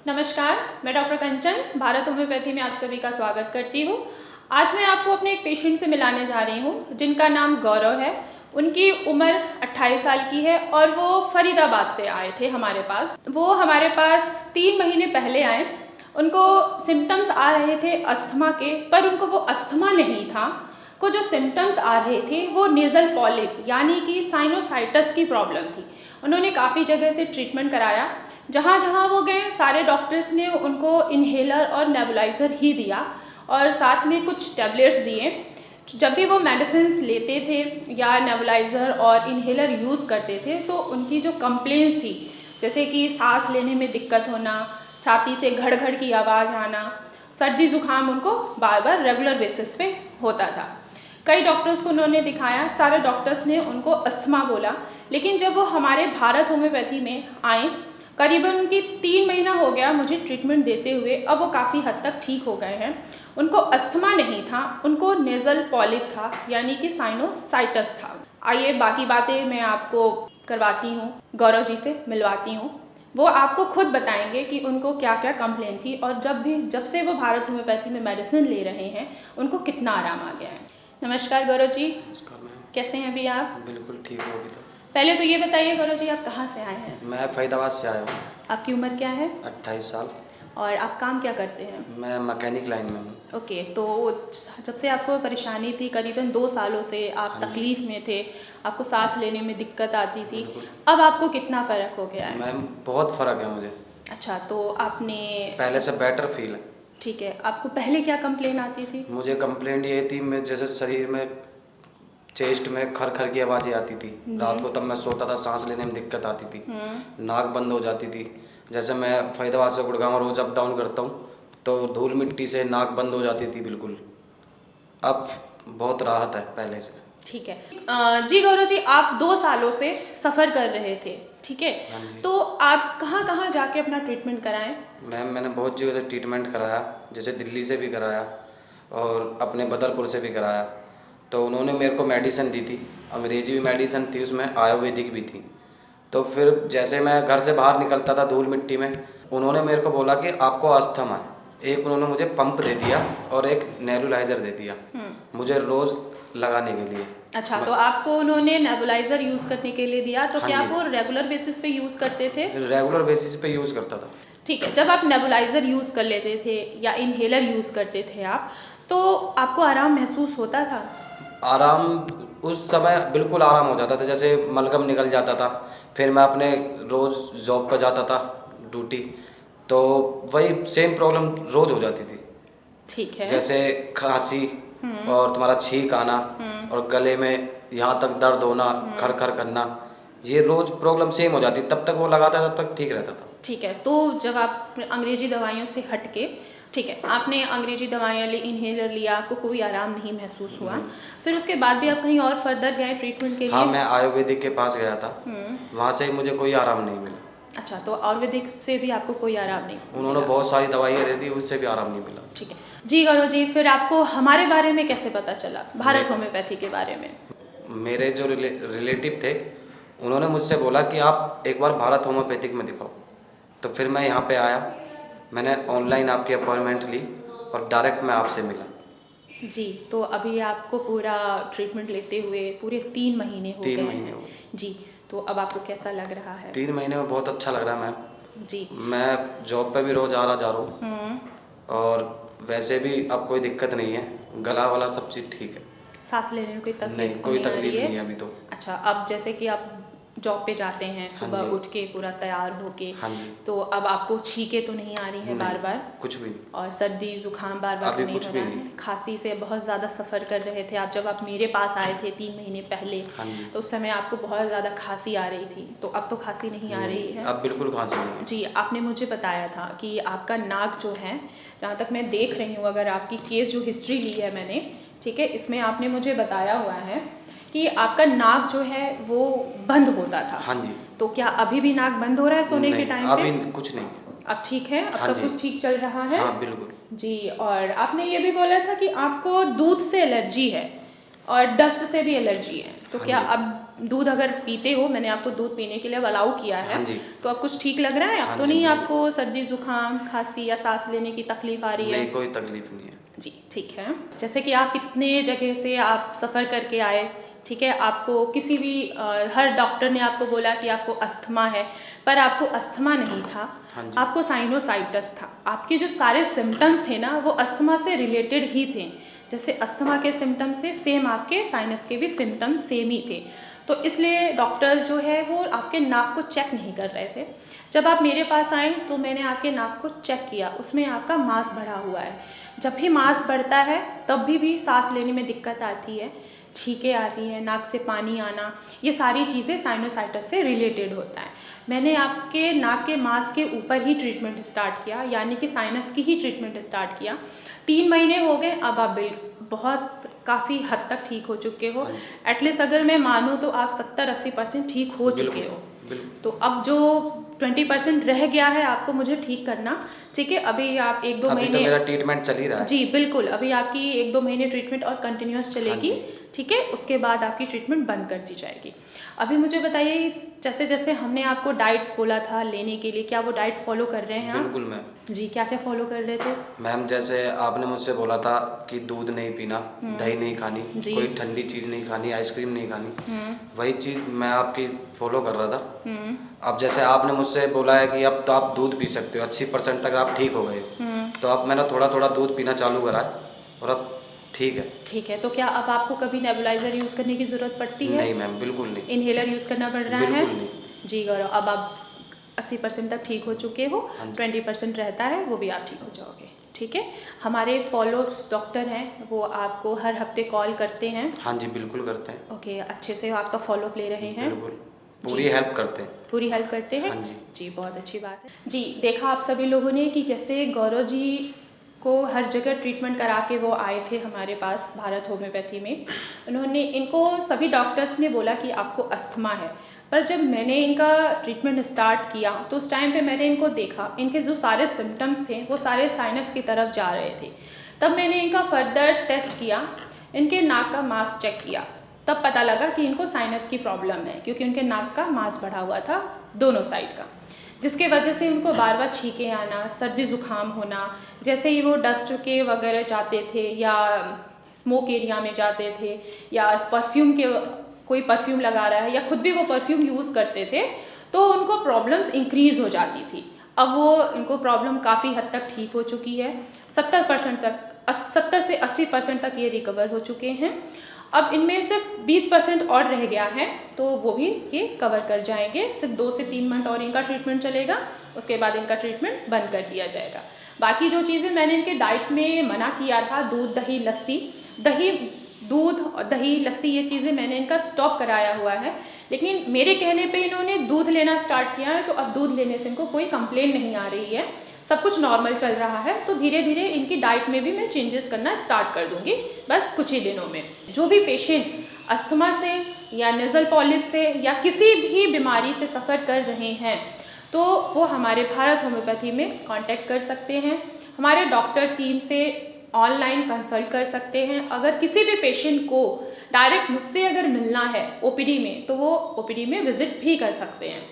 नमस्कार, मैं डॉक्टर कंचन भारत होम्योपैथी में आप सभी का स्वागत करती हूँ। आज मैं आपको अपने एक पेशेंट से मिलाने जा रही हूँ जिनका नाम गौरव है। उनकी उम्र 28 साल की है और वो फरीदाबाद से आए थे हमारे पास। वो हमारे पास 3 महीने पहले आए। उनको सिम्टम्स आ रहे थे अस्थमा के, पर उनको वो अस्थमा नहीं था। को जो सिम्टम्स आ रहे थे वो नेज़ल पॉलिप यानी कि साइनोसाइटिस की प्रॉब्लम थी। उन्होंने काफ़ी जगह से ट्रीटमेंट कराया। जहाँ जहाँ वो गए सारे डॉक्टर्स ने उनको इन्हेलर और नेबुलाइज़र ही दिया और साथ में कुछ टैबलेट्स दिए। जब भी वो मेडिसिन्स लेते थे या नेबुलाइज़र और इन्हेलर यूज़ करते थे तो उनकी जो कंप्लेंट्स थी, जैसे कि सांस लेने में दिक्कत होना, छाती से घड़ घड़ की आवाज़ आना, सर्दी ज़ुकाम, उनको बार बार रेगुलर बेसिस पे होता था। कई डॉक्टर्स को उन्होंने दिखाया, सारे डॉक्टर्स ने उनको अस्थमा बोला। लेकिन जब वो हमारे भारत होम्योपैथी में आए, करीबन उनकी 3 महीना हो गया मुझे ट्रीटमेंट देते हुए, अब वो काफ़ी हद तक ठीक हो गए हैं। उनको अस्थमा नहीं था, उनको नेज़ल पॉलिप था यानी कि साइनोसाइटिस था। आइए बाकी बातें मैं आपको करवाती हूँ, गौरव जी से मिलवाती हूँ। वो आपको खुद बताएंगे कि उनको क्या क्या कंप्लेन थी और जब से वो भारत होम्योपैथी में मेडिसिन ले रहे हैं उनको कितना आराम आ गया है। नमस्कार गौरव जी। नमस्कार मैम। कैसे हैं अभी आप? बिल्कुल ठीक हो अभी तो। पहले तो ये बताइए गौरव जी, आप कहाँ से आए हैं? मैं फरीदाबाद से आया हूँ। आपकी उम्र क्या है 28 साल। और आप काम क्या करते हैं? मैं मैकेनिक लाइन में हूँ। ओके, तो जब से आपको परेशानी थी, करीबन 2 सालों से आप हाँ जी। तकलीफ़ में थे, आपको सांस लेने में दिक्कत आती थी, बिल्कुल। अब आपको कितना फ़र्क हो गया है? मैम बहुत फ़र्क है मुझे, अच्छा, तो आपने पहले से बेटर फील है। ठीक है, आपको पहले क्या कंप्लेन आती थी? मुझे कंप्लेंट ये थी, मैं जैसे शरीर में चेस्ट में खर खर की आवाज़ें आती थी। रात को तब मैं सोता था, सांस लेने में दिक्कत आती थी, नाक बंद हो जाती थी। जैसे मैं फरीदाबाद से गुड़गांव रोज़ अप डाउन करता हूँ तो धूल मिट्टी से नाक बंद हो जाती थी बिल्कुल। अब बहुत राहत है पहले से। ठीक है। जी गौरव जी, आप 2 सालों से सफ़र कर रहे थे, ठीक है? हाँ जी। तो आप कहाँ कहाँ जाके अपना ट्रीटमेंट कराएं? मैम मैंने बहुत जगह से ट्रीटमेंट कराया, जैसे दिल्ली से भी कराया और अपने बदरपुर से भी कराया। तो उन्होंने मेरे को मेडिसिन दी थी, अंग्रेजी भी मेडिसिन थी, उसमें आयुर्वेदिक भी थी। तो फिर जैसे मैं घर से बाहर निकलता था धूल मिट्टी में, उन्होंने मेरे को बोला कि आपको अस्थमा है। एक उन्होंने मुझे पंप दे दिया और एक नेबुलाइज़र दे दिया मुझे रोज़ लगाने के लिए। अच्छा, तो आपको उन्होंने नेबुलाइज़र यूज़ करने के लिए दिया, तो हाँ क्या जी। आप वो रेगुलर बेसिस पे यूज़ करते थे? रेगुलर बेसिस पे यूज़ करता था। ठीक है, जब आप नेबुलाइज़र यूज़ कर लेते थे या इन्हेलर यूज़ करते थे आप, तो आपको आराम महसूस होता था? आराम उस समय बिल्कुल आराम हो जाता था, जैसे मलगम निकल जाता था। फिर मैं अपने रोज़ जॉब पर जाता था ड्यूटी, तो वही सेम प्रॉब्लम रोज़ हो जाती थी। ठीक है। जैसे खांसी और तुम्हारा छींक आना और गले में यहाँ तक दर्द होना, खर खर करना, ये रोज़ प्रॉब्लम सेम हो जाती। तब तक वो लगाता तब तक ठीक रहता था। ठीक है, तो जब आप अंग्रेजी दवाइयों से हट के, ठीक है, आपने अंग्रेजी दवाइयाँ ली, इन्हेलर लिया, आपको कोई आराम नहीं महसूस हुआ, फिर उसके बाद भी आप कहीं और फर्दर गए ट्रीटमेंट के लिए? हाँ, मैं आयुर्वेदिक के पास गया था, वहाँ से मुझे कोई आराम नहीं मिला। अच्छा, तो आयुर्वेदिक से भी आपको कोई आराम नहीं उन्होंने मिला? बहुत सारी दवाइयाँ दे दी, उससे भी आराम नहीं मिला। ठीक है। जी गौरव जी, फिर आपको हमारे बारे में कैसे पता चला, भारत होम्योपैथी के बारे में? मेरे जो रिलेटिव थे, उन्होंने मुझसे बोला कि आप एक बार भारत होम्योपैथिक में दिखाओ। तो फिर मैं यहाँ पे आया, मैंने ऑनलाइन आपकी अपॉइंटमेंट ली और डायरेक्ट मैं आपसे मिला। जी, तो अभी आपको पूरा ट्रीटमेंट लेते हुए पूरे 3 महीने हो गए 3 हैं। महीने हो गए। जी, तो अब आपको कैसा लग रहा है? 3 महीने में बहुत अच्छा लग रहा है मैम। जी। मैं जॉब पे भी रोज़ आ रहा जा रहा हूँ और वैसे भी अब कोई दिक्कत नहीं है, गला वाला सब चीज़ ठीक है। सांस लेने में कोई तकलीफ नहीं, कोई आ तकलीफ रही है? नहीं है अभी तो। अच्छा, अब जैसे कि आप जॉब पे जाते हैं हाँ सुबह जी। उठ के पूरा तैयार होके, हाँ जी। तो अब आपको छींकें तो नहीं आ रही हैं नहीं, बार-बार? कुछ भी नहीं। और सर्दी जुकाम बार-बार अभी तो नहीं कुछ हो भी रहा नहीं। है? खांसी से बहुत ज़्यादा सफ़र कर रहे थे आप, जब आप मेरे पास आए थे 3 महीने पहले, हाँ जी। तो उस समय आपको बहुत ज़्यादा खांसी आ रही थी, तो अब तो खांसी नहीं आ रही है? अब बिल्कुल खांसी नहीं है। जी, आपने मुझे बताया था कि आपका नाक जो है, जहाँ तक मैं देख रही हूँ, अगर आपकी केस जो हिस्ट्री ली है मैंने, ठीक है, इसमें आपने मुझे बताया हुआ है कि आपका नाक जो है वो बंद होता था। हाँ जी। तो क्या अभी भी नाक बंद हो रहा है सोने के नहीं, टाइम पे? अभी कुछ नहीं है। अब ठीक है? अब हाँ सब जी। कुछ ठीक चल रहा है? हाँ, बिल्कुल। जी, और आपने ये भी बोला था कि आपको दूध से एलर्जी है और डस्ट से भी एलर्जी है, तो हाँ क्या जी। अब दूध अगर पीते हो, मैंने आपको दूध पीने के लिए अलाउ किया है। हाँ जी। तो अब कुछ ठीक लग रहा है? अब हाँ तो जी, नहीं बिल्कुल। आपको सर्दी जुकाम खांसी या सांस लेने की तकलीफ आ रही है? नहीं, कोई तकलीफ नहीं है। जी ठीक है। जैसे कि आप इतने जगह से आप सफ़र करके आए, ठीक है, आपको किसी भी हर डॉक्टर ने आपको बोला कि आपको अस्थमा है, पर आपको अस्थमा नहीं था, हाँ जी। आपको साइनोसाइटिस था। आपके जो सारे सिम्टम्स थे ना वो अस्थमा से रिलेटेड ही थे। जैसे अस्थमा के सिम्टम्स थे, सेम आपके साइनस के भी सिम्टम्स सेम ही थे। तो इसलिए डॉक्टर्स जो है वो आपके नाक को चेक नहीं कर रहे थे। जब आप मेरे पास आए तो मैंने आपके नाक को चेक किया, उसमें आपका मांस बढ़ा हुआ है। जब भी मांस बढ़ता है तब भी सांस लेने में दिक्कत आती है, छींकें आती है, नाक से पानी आना, ये सारी चीज़ें साइनोसाइटिस से रिलेटेड होता है। मैंने आपके नाक के मांस के ऊपर ही ट्रीटमेंट स्टार्ट किया, यानी कि साइनस की ही ट्रीटमेंट स्टार्ट किया। 3 महीने हो गए, अब आप बहुत काफ़ी हद तक ठीक हो चुके हो। एटलीस्ट अगर मैं मानूँ तो आप 70-80% ठीक हो चुके हो। बिल्कुल। तो अब जो 20% रह गया है आपको मुझे ठीक करना, ठीक है। अभी आप 1-2 अभी तो महीने, मेरा ट्रीटमेंट चल ही रहा है। जी बिल्कुल, अभी आपकी 1-2 महीने ट्रीटमेंट और कंटिन्यूअस हाँ चलेगी, जी। ठीक है। उसके बाद आपकी ट्रीटमेंट बंद कर दी जाएगी। अभी मुझे बताइए, जैसे जैसे हमने आपको डाइट बोला था लेने के लिए, क्या वो डाइट फॉलो कर रहे हैं आप? बिल्कुल मैम। जी, क्या क्या फॉलो कर रहे थे? मैम जैसे आपने मुझसे बोला था कि दूध नहीं पीना, दही नहीं खानी, जी। कोई ठंडी चीज़ नहीं खानी, आइसक्रीम नहीं खानी, हुँ, वही चीज़ मैं आपकी फॉलो कर रहा था। हुँ, अब जैसे आपने मुझसे बोला है कि अब तो आप दूध पी सकते हो, 80% तक आप ठीक हो गए हो। हुँ। तो अब मैंने थोड़ा थोड़ा दूध पीना चालू करा है और अब ठीक है। ठीक है, तो क्या अब आपको कभी नेबुलाइज़र यूज़ करने की ज़रूरत पड़ती है? नहीं मैम, बिल्कुल नहीं। इन्हेलर यूज़ करना पड़ रहा है? बिल्कुल नहीं। जी गौरव, अब आप 80% तक ठीक हो चुके हो, हाँ जी। 20% रहता है, वो भी आप ठीक हो जाओगे, ठीक है। हमारे फॉलोअर्स डॉक्टर हैं, वो आपको हर हफ्ते कॉल करते हैं। हाँ जी, बिल्कुल करते हैं। ओके, अच्छे से आपका फॉलोअप ले रहे हैं? बिल्कुल, पूरी हेल्प करते हैं। पूरी हेल्प करते हैं? हाँ जी। जी, बहुत अच्छी बात है। जी, देखा आप सभी लोगों ने कि जैसे गौरव जी को हर जगह ट्रीटमेंट करा के वो आए थे हमारे पास भारत होम्योपैथी में। इनको सभी डॉक्टर्स ने बोला कि आपको अस्थमा है, पर जब मैंने इनका ट्रीटमेंट स्टार्ट किया तो उस टाइम पे मैंने इनको देखा, इनके जो सारे सिम्टम्स थे वो सारे साइनस की तरफ जा रहे थे। तब मैंने इनका फर्दर टेस्ट किया, इनके नाक का मांस चेक किया, तब पता लगा कि इनको साइनस की प्रॉब्लम है, क्योंकि उनके नाक का मांस बढ़ा हुआ था दोनों साइड का, जिसके वजह से उनको बार बार छींकें आना, सर्दी ज़ुकाम होना। जैसे ही वो डस्ट के वगैरह जाते थे या स्मोक एरिया में जाते थे या कोई परफ्यूम लगा रहा है या खुद भी वो परफ्यूम यूज़ करते थे, तो उनको प्रॉब्लम्स इंक्रीज़ हो जाती थी। अब वो इनको प्रॉब्लम काफ़ी हद तक ठीक हो चुकी है, 70% तक, 70 से 80% तक ये रिकवर हो चुके हैं। अब इनमें सिर्फ 20% और रह गया है, तो वो भी ये कवर कर जाएंगे। सिर्फ 2 से 3 मंथ और इनका ट्रीटमेंट चलेगा, उसके बाद इनका ट्रीटमेंट बंद कर दिया जाएगा। बाकी जो चीज़ें मैंने इनके डाइट में मना किया था, दूध, दही, लस्सी, दूध और दही, लस्सी, ये चीज़ें मैंने इनका स्टॉप कराया हुआ है। लेकिन मेरे कहने पे इन्होंने दूध लेना स्टार्ट किया है, तो अब दूध लेने से इनको कोई कंप्लेन नहीं आ रही है, सब कुछ नॉर्मल चल रहा है। तो धीरे धीरे इनकी डाइट में भी मैं चेंजेस करना स्टार्ट कर दूंगी, बस कुछ ही दिनों में। जो भी पेशेंट अस्थमा से या नेज़ल पॉलिप से या किसी भी बीमारी से सफ़र कर रहे हैं, तो वो हमारे भारत होम्योपैथी में कांटेक्ट कर सकते हैं। हमारे डॉक्टर टीम से ऑनलाइन कंसल्ट कर सकते हैं। अगर किसी भी पेशेंट को डायरेक्ट मुझसे अगर मिलना है ओपीडी में, तो वो ओपीडी में विजिट भी कर सकते हैं।